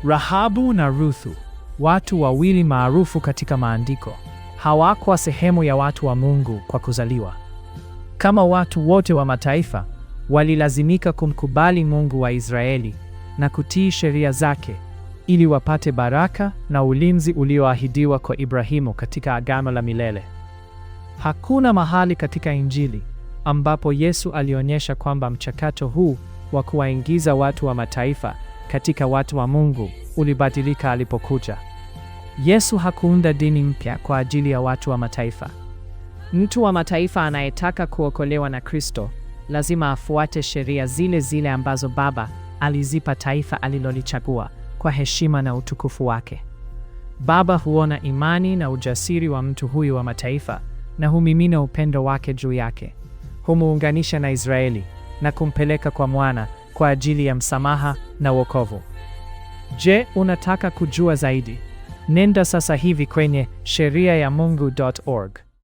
Rahabu na Ruthu, watu wawili maarufu katika maandiko, hawakuwa sehemu ya watu wa Mungu kwa kuzaliwa. Kama watu wote wa mataifa, walilazimika kumkubali Mungu wa Israeli na kutii sheria zake ili wapate baraka na ulinzi ulioahidiwa kwa Ibrahimu katika agano la milele. Hakuna mahali katika Injili ambapo Yesu alionyesha kwamba mchakato huu wa kuwaingiza watu wa mataifa katika watu wa Mungu ulibadilika alipokuja. Yesu hakuunda dini mpya kwa ajili ya watu wa mataifa. Mtu wa mataifa anayetaka kuokolewa na Kristo lazima afuate sheria zile zile ambazo Baba alizipa taifa alilolichagua kwa heshima na utukufu wake. Baba huona imani na ujasiri wa mtu huyu wa mataifa na humimina upendo wake juu yake. Humuunganisha na Israeli na kumpeleka kwa Mwana kwa ajili ya msamaha na wokovu. Je, unataka kujua zaidi? Nenda sasa hivi kwenye sheriayamungu.org.